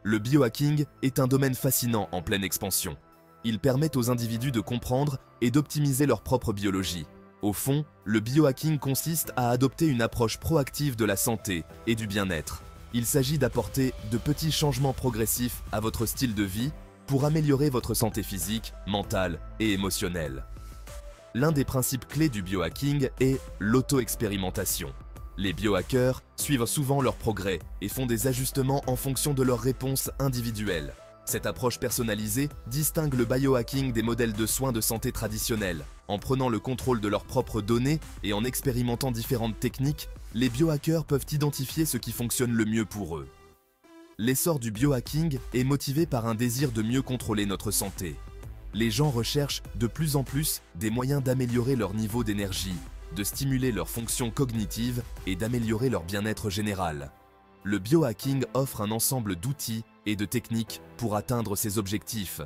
Le biohacking est un domaine fascinant en pleine expansion. Il permet aux individus de comprendre et d'optimiser leur propre biologie. Au fond, le biohacking consiste à adopter une approche proactive de la santé et du bien-être. Il s'agit d'apporter de petits changements progressifs à votre style de vie pour améliorer votre santé physique, mentale et émotionnelle. L'un des principes clés du biohacking est l'auto-expérimentation. Les biohackers suivent souvent leurs progrès et font des ajustements en fonction de leurs réponses individuelles. Cette approche personnalisée distingue le biohacking des modèles de soins de santé traditionnels. En prenant le contrôle de leurs propres données et en expérimentant différentes techniques, les biohackers peuvent identifier ce qui fonctionne le mieux pour eux. L'essor du biohacking est motivé par un désir de mieux contrôler notre santé. Les gens recherchent de plus en plus des moyens d'améliorer leur niveau d'énergie, de stimuler leurs fonctions cognitives et d'améliorer leur bien-être général. Le biohacking offre un ensemble d'outils et de techniques pour atteindre ces objectifs.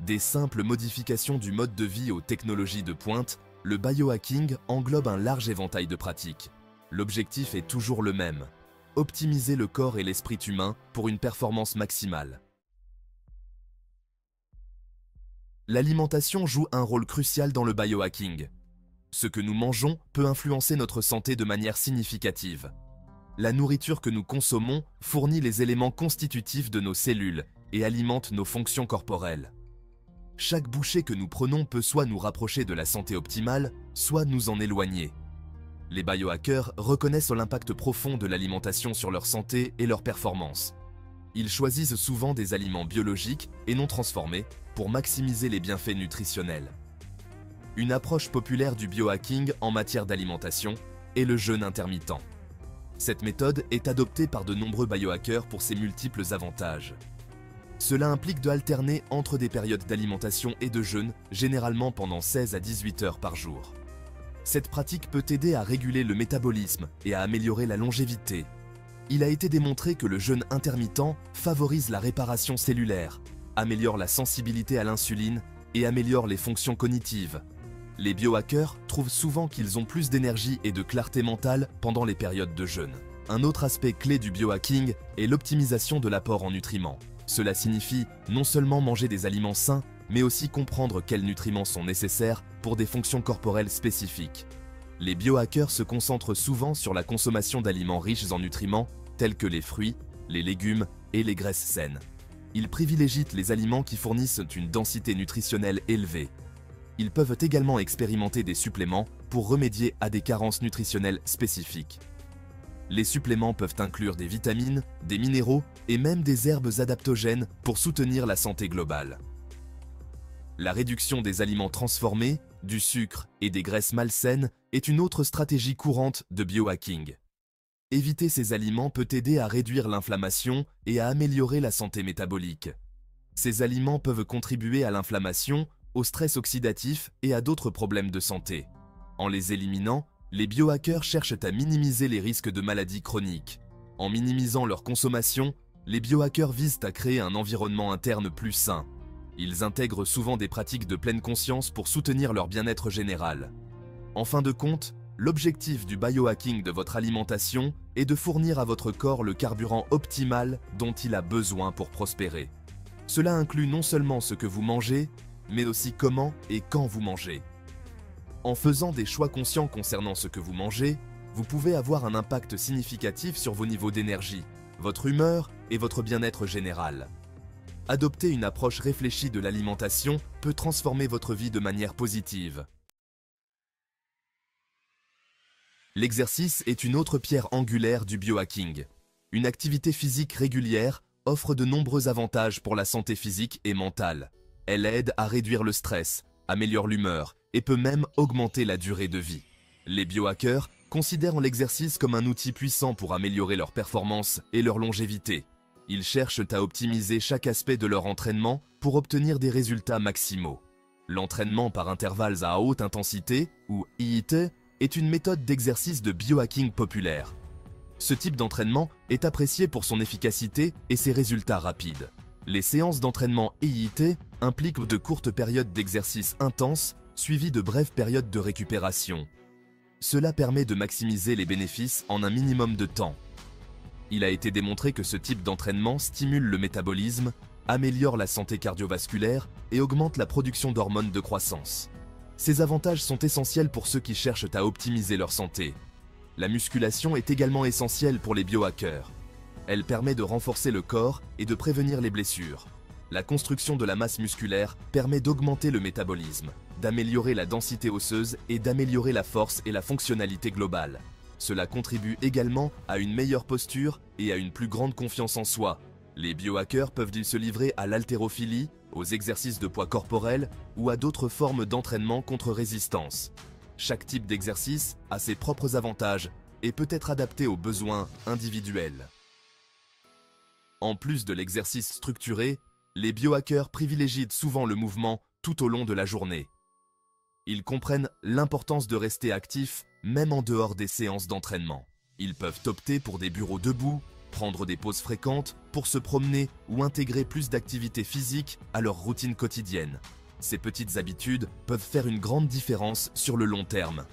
Des simples modifications du mode de vie aux technologies de pointe, le biohacking englobe un large éventail de pratiques. L'objectif est toujours le même: optimiser le corps et l'esprit humain pour une performance maximale. L'alimentation joue un rôle crucial dans le biohacking. Ce que nous mangeons peut influencer notre santé de manière significative. La nourriture que nous consommons fournit les éléments constitutifs de nos cellules et alimente nos fonctions corporelles. Chaque bouchée que nous prenons peut soit nous rapprocher de la santé optimale, soit nous en éloigner. Les biohackers reconnaissent l'impact profond de l'alimentation sur leur santé et leur performance. Ils choisissent souvent des aliments biologiques et non transformés pour maximiser les bienfaits nutritionnels. Une approche populaire du biohacking en matière d'alimentation est le jeûne intermittent. Cette méthode est adoptée par de nombreux biohackers pour ses multiples avantages. Cela implique de alterner entre des périodes d'alimentation et de jeûne, généralement pendant 16 à 18 heures par jour. Cette pratique peut aider à réguler le métabolisme et à améliorer la longévité. Il a été démontré que le jeûne intermittent favorise la réparation cellulaire, améliore la sensibilité à l'insuline et améliore les fonctions cognitives. Les biohackers trouvent souvent qu'ils ont plus d'énergie et de clarté mentale pendant les périodes de jeûne. Un autre aspect clé du biohacking est l'optimisation de l'apport en nutriments. Cela signifie non seulement manger des aliments sains, mais aussi comprendre quels nutriments sont nécessaires pour des fonctions corporelles spécifiques. Les biohackers se concentrent souvent sur la consommation d'aliments riches en nutriments tels que les fruits, les légumes et les graisses saines. Ils privilégient les aliments qui fournissent une densité nutritionnelle élevée. Ils peuvent également expérimenter des suppléments pour remédier à des carences nutritionnelles spécifiques. Les suppléments peuvent inclure des vitamines, des minéraux et même des herbes adaptogènes pour soutenir la santé globale. La réduction des aliments transformés, du sucre et des graisses malsaines est une autre stratégie courante de biohacking. Éviter ces aliments peut aider à réduire l'inflammation et à améliorer la santé métabolique. Ces aliments peuvent contribuer à l'inflammation, au stress oxydatif et à d'autres problèmes de santé. En les éliminant, les biohackers cherchent à minimiser les risques de maladies chroniques. En minimisant leur consommation, les biohackers visent à créer un environnement interne plus sain. Ils intègrent souvent des pratiques de pleine conscience pour soutenir leur bien-être général. En fin de compte, l'objectif du biohacking de votre alimentation est de fournir à votre corps le carburant optimal dont il a besoin pour prospérer. Cela inclut non seulement ce que vous mangez, mais aussi comment et quand vous mangez. En faisant des choix conscients concernant ce que vous mangez, vous pouvez avoir un impact significatif sur vos niveaux d'énergie, votre humeur et votre bien-être général. Adopter une approche réfléchie de l'alimentation peut transformer votre vie de manière positive. L'exercice est une autre pierre angulaire du biohacking. Une activité physique régulière offre de nombreux avantages pour la santé physique et mentale. Elle aide à réduire le stress, améliore l'humeur et peut même augmenter la durée de vie. Les biohackers considèrent l'exercice comme un outil puissant pour améliorer leur performance et leur longévité. Ils cherchent à optimiser chaque aspect de leur entraînement pour obtenir des résultats maximaux. L'entraînement par intervalles à haute intensité, ou HIIT, est une méthode d'exercice de biohacking populaire. Ce type d'entraînement est apprécié pour son efficacité et ses résultats rapides. Les séances d'entraînement HIIT impliquent de courtes périodes d'exercice intense suivies de brèves périodes de récupération. Cela permet de maximiser les bénéfices en un minimum de temps. Il a été démontré que ce type d'entraînement stimule le métabolisme, améliore la santé cardiovasculaire et augmente la production d'hormones de croissance. Ces avantages sont essentiels pour ceux qui cherchent à optimiser leur santé. La musculation est également essentielle pour les biohackers. Elle permet de renforcer le corps et de prévenir les blessures. La construction de la masse musculaire permet d'augmenter le métabolisme, d'améliorer la densité osseuse et d'améliorer la force et la fonctionnalité globale. Cela contribue également à une meilleure posture et à une plus grande confiance en soi. Les biohackers peuvent-ils se livrer à l'haltérophilie, aux exercices de poids corporel ou à d'autres formes d'entraînement contre résistance. Chaque type d'exercice a ses propres avantages et peut être adapté aux besoins individuels. En plus de l'exercice structuré, les biohackers privilégient souvent le mouvement tout au long de la journée. Ils comprennent l'importance de rester actifs même en dehors des séances d'entraînement. Ils peuvent opter pour des bureaux debout, prendre des pauses fréquentes pour se promener ou intégrer plus d'activités physiques à leur routine quotidienne. Ces petites habitudes peuvent faire une grande différence sur le long terme.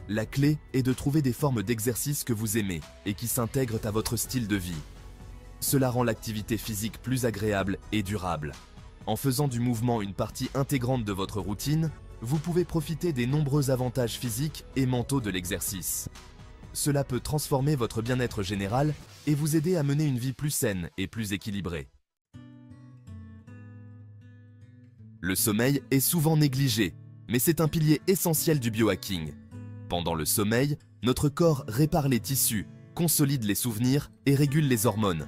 La clé est de trouver des formes d'exercice que vous aimez et qui s'intègrent à votre style de vie. Cela rend l'activité physique plus agréable et durable. En faisant du mouvement une partie intégrante de votre routine, vous pouvez profiter des nombreux avantages physiques et mentaux de l'exercice. Cela peut transformer votre bien-être général et vous aider à mener une vie plus saine et plus équilibrée. Le sommeil est souvent négligé, mais c'est un pilier essentiel du biohacking. Pendant le sommeil, notre corps répare les tissus, consolide les souvenirs et régule les hormones.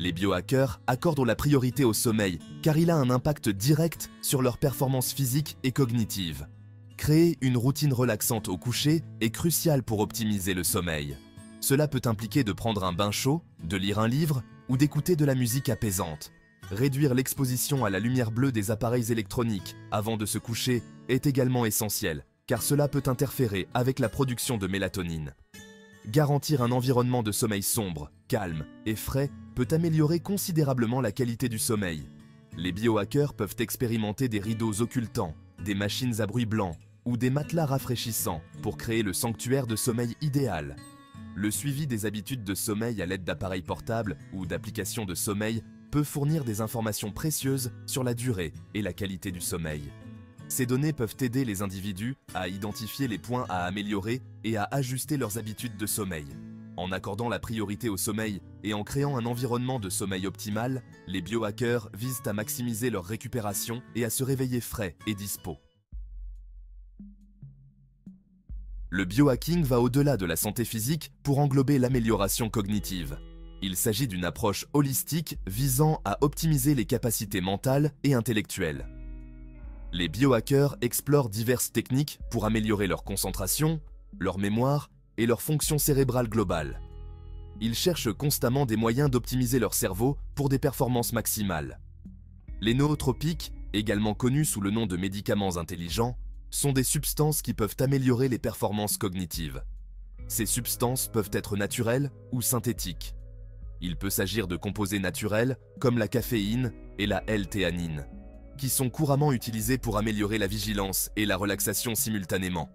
Les biohackers accordent la priorité au sommeil car il a un impact direct sur leur performance physique et cognitive. Créer une routine relaxante au coucher est crucial pour optimiser le sommeil. Cela peut impliquer de prendre un bain chaud, de lire un livre ou d'écouter de la musique apaisante. Réduire l'exposition à la lumière bleue des appareils électroniques avant de se coucher est également essentiel, car cela peut interférer avec la production de mélatonine. Garantir un environnement de sommeil sombre, calme et frais peut améliorer considérablement la qualité du sommeil. Les biohackers peuvent expérimenter des rideaux occultants, des machines à bruit blanc ou des matelas rafraîchissants pour créer le sanctuaire de sommeil idéal. Le suivi des habitudes de sommeil à l'aide d'appareils portables ou d'applications de sommeil peut fournir des informations précieuses sur la durée et la qualité du sommeil. Ces données peuvent aider les individus à identifier les points à améliorer et à ajuster leurs habitudes de sommeil. En accordant la priorité au sommeil et en créant un environnement de sommeil optimal, les biohackers visent à maximiser leur récupération et à se réveiller frais et dispos. Le biohacking va au-delà de la santé physique pour englober l'amélioration cognitive. Il s'agit d'une approche holistique visant à optimiser les capacités mentales et intellectuelles. Les biohackers explorent diverses techniques pour améliorer leur concentration, leur mémoire et leur fonction cérébrale globale. Ils cherchent constamment des moyens d'optimiser leur cerveau pour des performances maximales. Les nootropiques, également connus sous le nom de médicaments intelligents, sont des substances qui peuvent améliorer les performances cognitives. Ces substances peuvent être naturelles ou synthétiques. Il peut s'agir de composés naturels comme la caféine et la L-théanine, qui sont couramment utilisés pour améliorer la vigilance et la relaxation simultanément,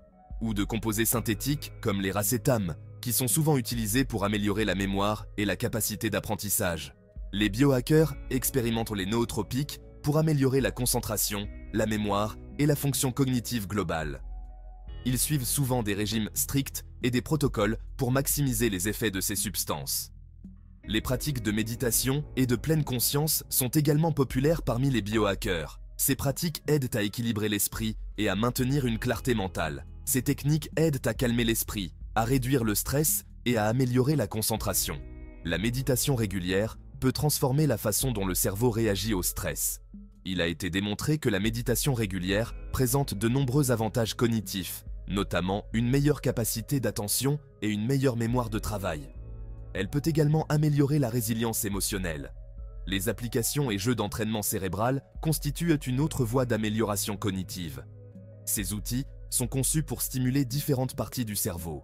ou de composés synthétiques comme les racétames, qui sont souvent utilisés pour améliorer la mémoire et la capacité d'apprentissage. Les biohackers expérimentent les nootropiques pour améliorer la concentration, la mémoire et la fonction cognitive globale. Ils suivent souvent des régimes stricts et des protocoles pour maximiser les effets de ces substances. Les pratiques de méditation et de pleine conscience sont également populaires parmi les biohackers. Ces pratiques aident à équilibrer l'esprit et à maintenir une clarté mentale. Ces techniques aident à calmer l'esprit, à réduire le stress et à améliorer la concentration. La méditation régulière peut transformer la façon dont le cerveau réagit au stress. Il a été démontré que la méditation régulière présente de nombreux avantages cognitifs, notamment une meilleure capacité d'attention et une meilleure mémoire de travail. Elle peut également améliorer la résilience émotionnelle. Les applications et jeux d'entraînement cérébral constituent une autre voie d'amélioration cognitive. Ces outils sont conçus pour stimuler différentes parties du cerveau.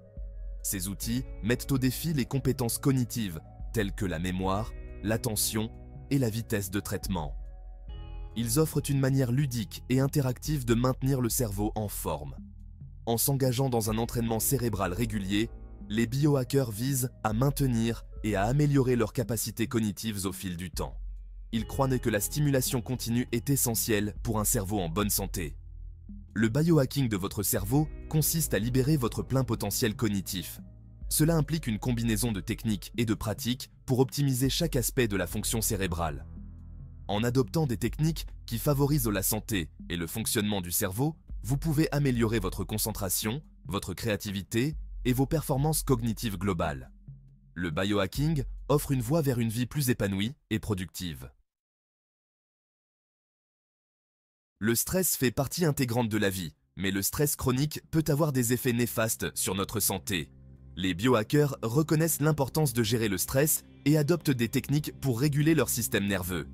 Ces outils mettent au défi les compétences cognitives telles que la mémoire, l'attention et la vitesse de traitement. Ils offrent une manière ludique et interactive de maintenir le cerveau en forme. En s'engageant dans un entraînement cérébral régulier, les biohackers visent à maintenir et à améliorer leurs capacités cognitives au fil du temps. Ils croyaient que la stimulation continue est essentielle pour un cerveau en bonne santé. Le biohacking de votre cerveau consiste à libérer votre plein potentiel cognitif. Cela implique une combinaison de techniques et de pratiques pour optimiser chaque aspect de la fonction cérébrale. En adoptant des techniques qui favorisent la santé et le fonctionnement du cerveau, vous pouvez améliorer votre concentration, votre créativité et vos performances cognitives globales. Le biohacking offre une voie vers une vie plus épanouie et productive. Le stress fait partie intégrante de la vie, mais le stress chronique peut avoir des effets néfastes sur notre santé. Les biohackers reconnaissent l'importance de gérer le stress et adoptent des techniques pour réguler leur système nerveux.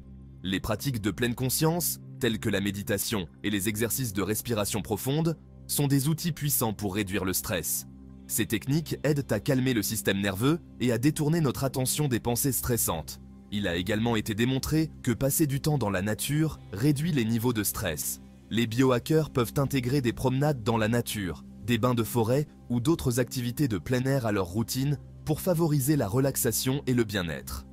Les pratiques de pleine conscience, telles que la méditation et les exercices de respiration profonde, sont des outils puissants pour réduire le stress. Ces techniques aident à calmer le système nerveux et à détourner notre attention des pensées stressantes. Il a également été démontré que passer du temps dans la nature réduit les niveaux de stress. Les biohackers peuvent intégrer des promenades dans la nature, des bains de forêt ou d'autres activités de plein air à leur routine pour favoriser la relaxation et le bien-être.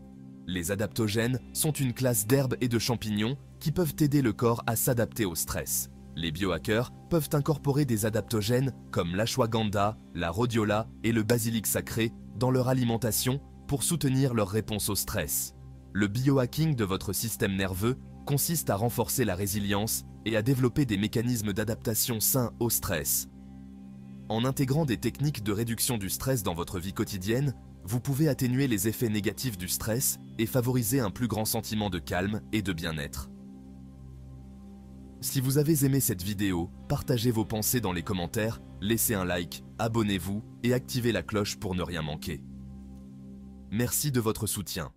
Les adaptogènes sont une classe d'herbes et de champignons qui peuvent aider le corps à s'adapter au stress. Les biohackers peuvent incorporer des adaptogènes comme l'ashwagandha, la rhodiola et le basilic sacré dans leur alimentation pour soutenir leur réponse au stress. Le biohacking de votre système nerveux consiste à renforcer la résilience et à développer des mécanismes d'adaptation sains au stress. En intégrant des techniques de réduction du stress dans votre vie quotidienne, vous pouvez atténuer les effets négatifs du stress et favoriser un plus grand sentiment de calme et de bien-être. Si vous avez aimé cette vidéo, partagez vos pensées dans les commentaires, laissez un like, abonnez-vous et activez la cloche pour ne rien manquer. Merci de votre soutien.